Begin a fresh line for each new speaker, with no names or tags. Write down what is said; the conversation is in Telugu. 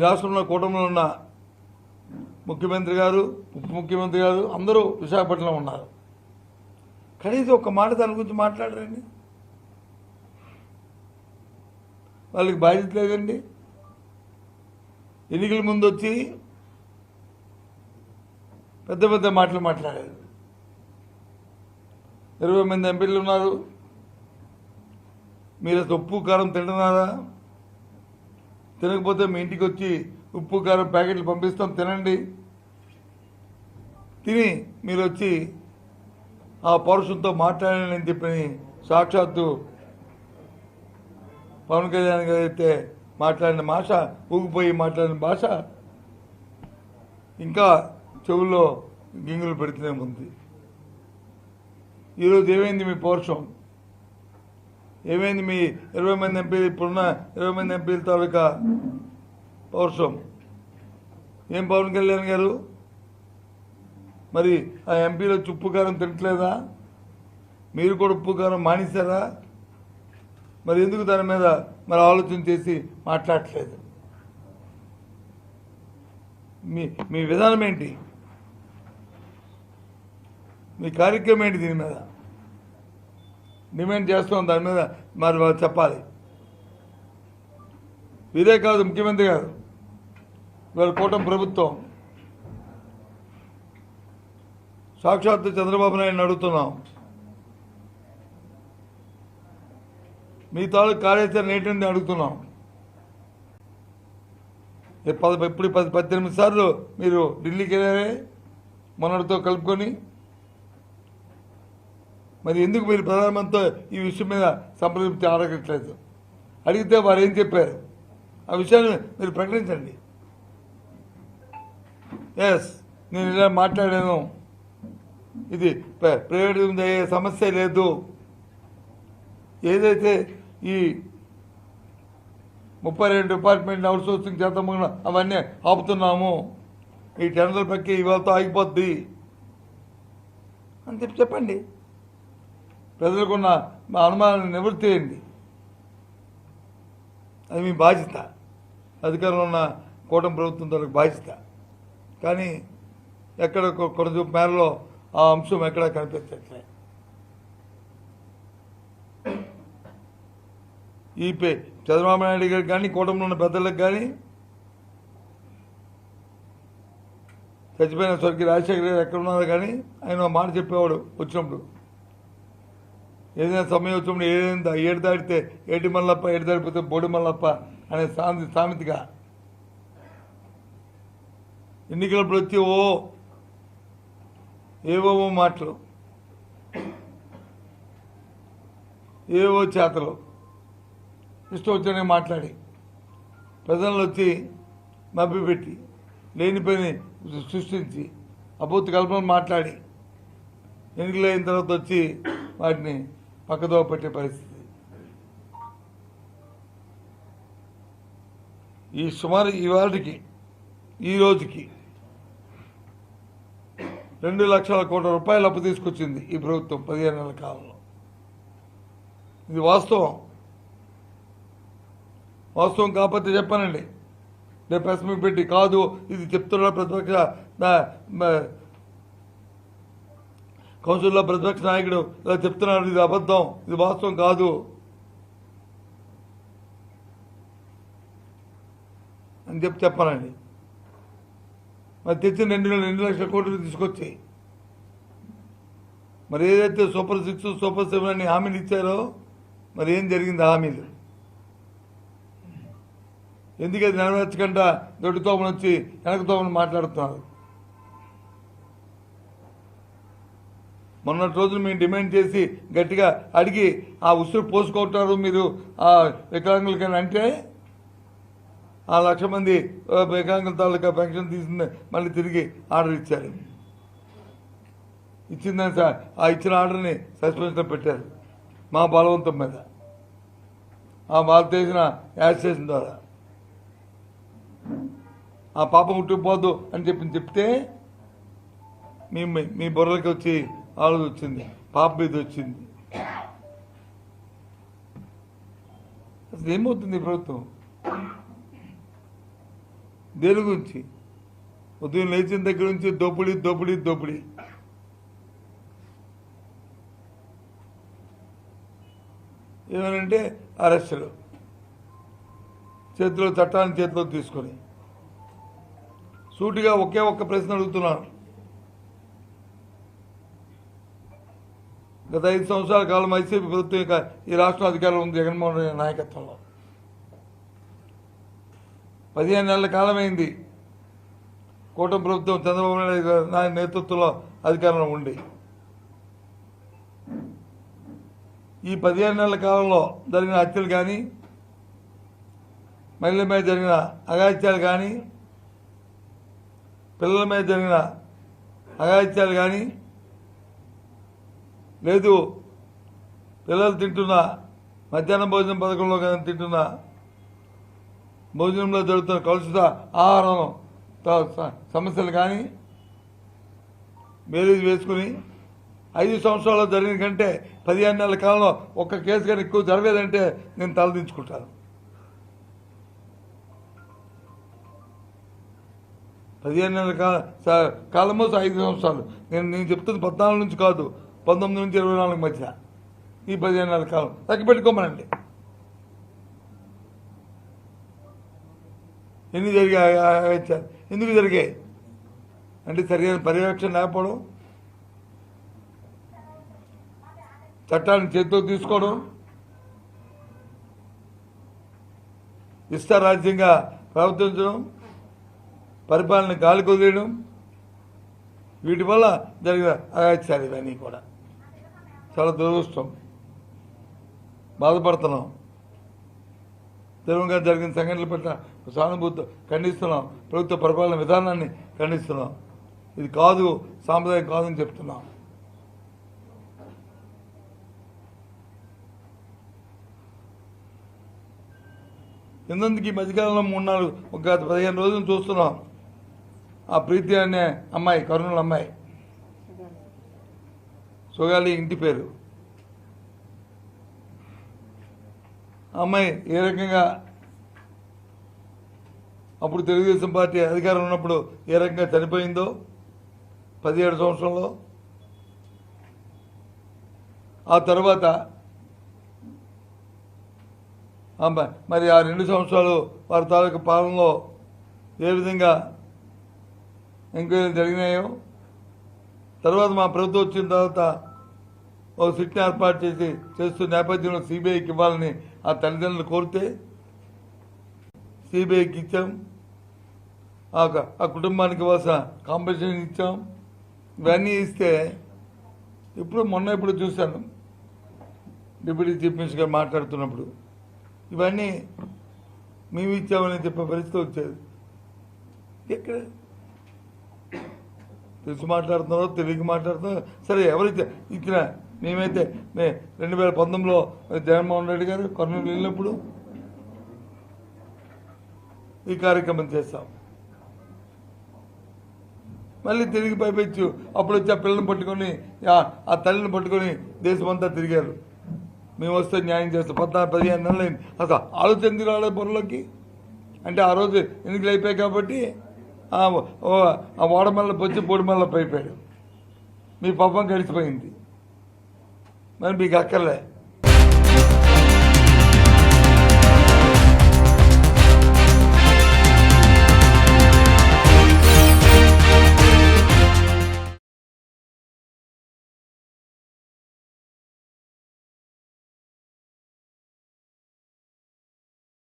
రాష్ట్రంలో కూటమిలో ఉన్న ముఖ్యమంత్రి గారు, ఉప ముఖ్యమంత్రి గారు అందరూ విశాఖపట్నంలో ఉన్నారు. కనీసం ఒక మాట దాని గురించి మాట్లాడరండి. వాళ్ళకి బాధ్యత లేదండి. ఎన్నికల ముందు వచ్చి పెద్ద పెద్ద మాటలు మాట్లాడారు. 20 మంది ఎంపీలు ఉన్నారు. మీరు ఉప్పు కారం తింటున్నారా? తినకపోతే మీ ఇంటికి వచ్చి ఉప్పు కారం ప్యాకెట్లు పంపిస్తాం, తినండి. తిని మీరు వచ్చి ఆ పౌరుషంతో మాట్లాడాలని చెప్పి సాక్షాత్తు పవన్ కళ్యాణ్ గారు అయితే మాట్లాడిన భాష, ఊగిపోయి మాట్లాడిన భాష ఇంకా చెవుల్లో గింగులు పెడుతూనే ఉంది. ఈరోజు ఏమైంది మీ పౌరుషం? ఏమైంది మీ 20 మంది ఎంపీలు, ఇప్పుడున్న 20 మంది ఎంపీల తాలూకా పౌరుషం? ఏం పవన్ కళ్యాణ్ గారు, మరి ఆ ఎంపీలో ఉప్పు కారం తినట్లేదా? మీరు కూడా ఉప్పు కారం మానేశారా? మరి ఎందుకు దాని మీద మరి ఆలోచన చేసి మాట్లాడట్లేదు? మీ విధానం ఏంటి? మీ కార్యక్రమం ఏంటి? దీని మీద డిమాండ్ చేస్తాం, దాని మీద మరి వాళ్ళు చెప్పాలి. ఇదే కాదు, ముఖ్యమంత్రి గారు ఇవాళ కూటమి ప్రభుత్వం సాక్షాత్తు చంద్రబాబు నాయుడుని అడుగుతున్నాం, మీ తాలూకు కార్యాచరణ ఏంటంటే అడుగుతున్నాం. ఇప్పుడు 18 సార్లు మీరు ఢిల్లీకి వెళ్ళారే మొన్నటితో కలుపుకొని. మరి ఎందుకు మీరు ప్రధానమంత్రితో ఈ విషయం మీద సంప్రదించి అడగట్లేదు? అడిగితే వారు ఏం చెప్పారు? ఆ విషయాన్ని మీరు ప్రకటించండి. ఎస్, నేను ఇలా మాట్లాడాను, ఇది ప్రైవేట్ అయ్యే సమస్య లేదు. ఏదైతే ఈ 32 డిపార్ట్మెంట్ అవుట్సోర్సింగ్ చేద్దాము అవన్నీ ఆపుతున్నాము, ఈ టెండర్ల ప్రక్రియ ఇవాళతో ఆగిపోద్ది అని చెప్పండి. ప్రజలకున్న మా అనుమానాన్ని నివృత్తి చేయండి. అది మీ బాధ్యత, అధికారంలో ఉన్న కూటమి ప్రభుత్వం తనకు బాధ్యత. కానీ ఎక్కడ కొంచెం మేరలో ఆ అంశం ఎక్కడా కనిపించట్లే. ఈ చంద్రబాబు నాయుడు గారికి కానీ, కూటమిలో ఉన్న పెద్దలకు కానీ, చచ్చిపోయిన స్వర్గీయ రాజశేఖర గారు ఎక్కడున్నారో కానీ ఆయన మాట చెప్పేవాడు వచ్చినప్పుడు. ఏదైనా సమయం వచ్చినప్పుడు ఏదైనా 7 దాటితే ఏటి మల్లప్ప, 7 దాటిపోతే బోడి మల్లప్ప అనే సామెతగా ఎన్నికలప్పుడు వచ్చి ఏవో మాటలు, ఏవో చేతలు ఇష్టం వచ్చిన మాట్లాడి ప్రజలను వచ్చి మభ్యపెట్టి లేనిపోయి సృష్టించి అభూత కల్పన మాట్లాడి ఎన్నికలు అయిన తర్వాత వచ్చి వాటిని పక్కదో పెట్టే పరిస్థితి. ఈ సుమారు ఇవాళకి ఈ రోజుకి 2 లక్షల కోట్ల రూపాయలు అప్పు తీసుకొచ్చింది ఈ ప్రభుత్వం 15 నెలల కాలంలో. ఇది వాస్తవం. వాస్తవం కాకపోతే చెప్పానండి, రేపు ప్రెస్ మీట్ పెట్టి కాదు ఇది చెప్తున్న ప్రతిపక్ష కౌన్సిల్లో ప్రతిపక్ష నాయకుడు ఇలా చెప్తున్నాడు, ఇది అబద్ధం, ఇది వాస్తవం కాదు అని చెప్పానండి. మరి తెచ్చిన 2 లక్షల కోట్లు తీసుకొచ్చి మరి ఏదైతే సూపర్ 6, సూపర్ 7 అని హామీలు ఇచ్చారో మరి ఏం జరిగింది? హామీలు ఎందుకది నెరవేర్చకుండా దొడ్డుతోమని వచ్చి వెనకతోమని మాట్లాడుతున్నారు? మొన్నటి రోజులు మేము డిమాండ్ చేసి గట్టిగా అడిగి ఆ ఉసురు పోసుకుంటారు మీరు ఆ వికలాంగులకని అంటే ఆ 1,00,000 మంది వికలాంగుల తాలూకా పెన్షన్ తీసింది మళ్ళీ తిరిగి ఆర్డర్ ఇచ్చారు. ఇచ్చిందని సార్ ఆ ఇచ్చిన ఆర్డర్ని సస్పెన్షన్లో పెట్టారు మా బలవంతం మీద, వాళ్ళు చేసిన యాజిటేషన్ ద్వారా. ఆ పాపం ఉట్టిపోద్దు అని చెప్తే మీ బుర్రలకి వచ్చి ఆలోచన వచ్చింది, పాప మీద వచ్చింది. అసలు ఏమవుతుంది ప్రభుత్వం? దేని గురించి? ఉదయం లేచిన దగ్గర నుంచి దోపిడీ దోపిడీ దోపిడీ. ఏమనంటే అరెస్టులు, చట్టాన్ని చేతిలో తీసుకొని. సూటిగా ఒకే ఒక్క ప్రశ్న అడుగుతున్నాను. గత 5 సంవత్సరాల కాలం వైసీపీ ప్రభుత్వం ఈ రాష్ట్రం అధికారంలో ఉంది జగన్మోహన్ రెడ్డి నాయకత్వంలో. 15 నెలల కాలమైంది కూటమి ప్రభుత్వం చంద్రబాబు నాయుడు నేతృత్వంలో అధికారంలో ఉండి. ఈ 15 నెలల కాలంలో జరిగిన హత్యలు కానీ, మహిళల మీద జరిగిన అఘాయిత్యాలు కానీ, పిల్లల మీద జరిగిన అఘాయిత్యాలు కానీ, లేదు పిల్లలు తింటున్న మధ్యాహ్న భోజనం పథకంలో కానీ తింటున్న భోజనంలో జరుగుతున్న కలుషిత ఆహారం సమస్యలు కానీ బేరీజ్ వేసుకుని 5 సంవత్సరాల్లో జరిగిన కంటే 15 నెలల కాలంలో ఒక్క కేసు కానీ ఎక్కువ జరగలేదంటే నేను తలదించుకుంటాను. 15 నెలల కాలమో 5 సంవత్సరాలు. నేను చెప్తుంది 14 నుంచి కాదు, 19 నుంచి 24 మధ్య ఈ 15 నెలల కాలం తగ్గి పెట్టుకోమనండి. ఎన్ని జరిగాయి? ఎందుకు జరిగాయి అంటే సరైన పర్యవేక్షణ లేకపోవడం, చట్టాన్ని చేతితో తీసుకోవడం, ఇష్టారాజ్యంగా ప్రవర్తించడం, పరిపాలన గాలికి వదిలేయడం, వీటి వల్ల జరిగిన అగాత్యాలు ఇవన్నీ కూడా చాలా దురదృష్టం. బాధపడుతున్నాం. తీవ్రంగా జరిగిన సంఘటనల పట్ల సానుభూతి ఖండిస్తున్నాం. ప్రభుత్వ పరిపాలన విధానాన్ని ఖండిస్తున్నాం. ఇది కాదు, సాంప్రదాయం కాదని చెప్తున్నాం. ఎందుకు ఈ మధ్యకాలంలో 3-4 ఒక 15 రోజులు చూస్తున్నాం. ఆ ప్రీతి అనే అమ్మాయి, కర్నూలు అమ్మాయి, సోగాలి ఇంటి పేరు, అమ్మాయి ఏ రకంగా అప్పుడు తెలుగుదేశం పార్టీ అధికారం ఉన్నప్పుడు ఏ రకంగా చనిపోయిందో 17 సంవత్సరంలో. ఆ తర్వాత మరి ఆ 2 సంవత్సరాలు వారి తాలూకు పాలనలో ఏ విధంగా ఎంక్వైరీలు జరిగినాయో, తర్వాత మా ప్రభుత్వం వచ్చిన తర్వాత ఒక సిట్ని ఏర్పాటు చేస్తున్న నేపథ్యంలో సిబిఐకి ఇవ్వాలని ఆ తల్లిదండ్రులు కోరితే సిబిఐకి ఇచ్చాం. ఆ కుటుంబానికి ఇవ్వాల్సిన కాంపెన్సేషన్ ఇచ్చాం. ఇవన్నీ ఇస్తే మొన్న చూశాను డిప్యూటీ చీఫ్ మినిస్టర్ గారు మాట్లాడుతున్నప్పుడు ఇవన్నీ మేము ఇచ్చామని చెప్పే పరిస్థితి వచ్చేది. ఎక్కడ తెలిసి మాట్లాడుతున్నారో తెలియక మాట్లాడుతున్నారో సరే, ఎవరు ఇచ్చిన మేమైతే 2019లో జగన్మోహన్ రెడ్డి గారు కర్నూలు వెళ్ళినప్పుడు ఈ కార్యక్రమం చేస్తాం. మళ్ళీ తిరిగి పైపెచ్చు అప్పుడు వచ్చి ఆ పిల్లల్ని పట్టుకొని ఆ తల్లిని పట్టుకొని దేశమంతా తిరిగారు. మేము వస్తే న్యాయం చేస్తాం. 14-15 నెలలు అయింది. అసలు ఆలోచన రాలే బుర్రలోకి. అంటే ఆ రోజు ఎన్నికలు అయిపోయాయి కాబట్టి ఆ ఓడమల్ల వచ్చి బోడిమల్ల పైపోయాడు. మీ పాపం గడిచిపోయింది. మరి మీకు అక్కర్లే.